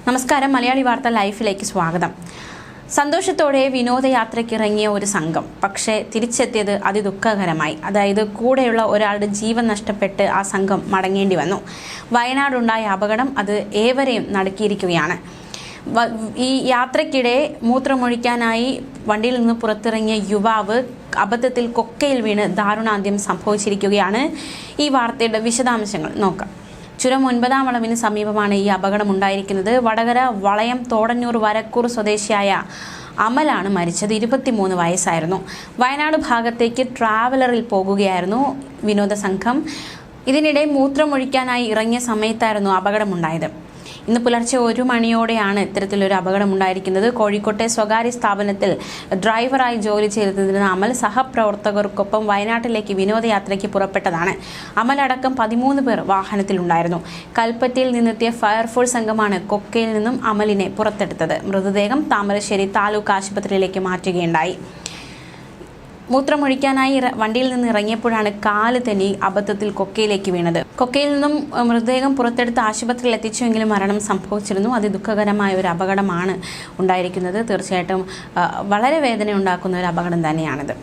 നമസ്കാരം. മലയാളി വാർത്ത ലൈഫിലേക്ക് സ്വാഗതം. സന്തോഷത്തോടെ വിനോദയാത്രയ്ക്കിറങ്ങിയ ഒരു സംഘം പക്ഷേ തിരിച്ചെത്തിയത് അതിദുഃഖകരമായി. അതായത് കൂടെയുള്ള ഒരാളുടെ ജീവൻ നഷ്ടപ്പെട്ട് ആ സംഘം മടങ്ങേണ്ടി വന്നു. വയനാടുണ്ടായ അപകടം അത് ഏവരെയും നടുക്കിയിരിക്കുകയാണ്. ഈ യാത്രയ്ക്കിടെ മൂത്രമൊഴിക്കാനായി വണ്ടിയിൽ നിന്ന് പുറത്തിറങ്ങിയ യുവാവ് അബദ്ധത്തിൽ കൊക്കയിൽ വീണ് ദാരുണാന്ത്യം സംഭവിച്ചിരിക്കുകയാണ്. ഈ വാർത്തയുടെ വിശദാംശങ്ങൾ നോക്കാം. ചുരം 9-ാം വളവിന് സമീപമാണ് ഈ അപകടം ഉണ്ടായിരിക്കുന്നത്. വടകര വളയം തോടന്നൂർ വരക്കൂർ സ്വദേശിയായ അമലാണ് മരിച്ചത്. 23 വയസ്സായിരുന്നു. വയനാട് ഭാഗത്തേക്ക് ട്രാവലറിൽ പോകുകയായിരുന്നു വിനോദസംഘം. ഇതിനിടെ മൂത്രമൊഴിക്കാനായി ഇറങ്ങിയ സമയത്തായിരുന്നു അപകടമുണ്ടായത്. ഇന്ന് പുലർച്ചെ 1 മണിയോടെയാണ് ഇത്തരത്തിലൊരു അപകടമുണ്ടായിരിക്കുന്നത്. കോഴിക്കോട്ടെ സ്വകാര്യ സ്ഥാപനത്തിൽ ഡ്രൈവറായി ജോലി ചെയ്തിരുന്ന അമൽ സഹപ്രവർത്തകർക്കൊപ്പം വയനാട്ടിലേക്ക് വിനോദയാത്രയ്ക്ക് പുറപ്പെട്ടതാണ്. അമലടക്കം 13 പേർ വാഹനത്തിലുണ്ടായിരുന്നു. കൽപ്പറ്റയിൽ നിന്നെത്തിയ ഫയർഫോഴ്സ് സംഘമാണ് കൊക്കയിൽ നിന്നും അമലിനെ പുറത്തെടുത്തത്. മൃതദേഹം താമരശ്ശേരി താലൂക്ക് ആശുപത്രിയിലേക്ക് മാറ്റുകയുണ്ടായി. മൂത്രമൊഴിക്കാനായി വണ്ടിയിൽ നിന്ന് ഇറങ്ങിയപ്പോഴാണ് കാല് തെന്നി അബദ്ധത്തിൽ കൊക്കയിലേക്ക് വീണത്. കൊക്കയിൽ നിന്നും മൃതദേഹം പുറത്തെടുത്ത് ആശുപത്രിയിൽ എത്തിച്ചുവെങ്കിലും മരണം സംഭവിച്ചിരുന്നു. അതിദുഃഖകരമായ ഒരു അപകടമാണ് ഉണ്ടായിരിക്കുന്നത്. തീർച്ചയായിട്ടും വളരെ വേദന ഉണ്ടാക്കുന്ന ഒരു അപകടം തന്നെയാണിത്.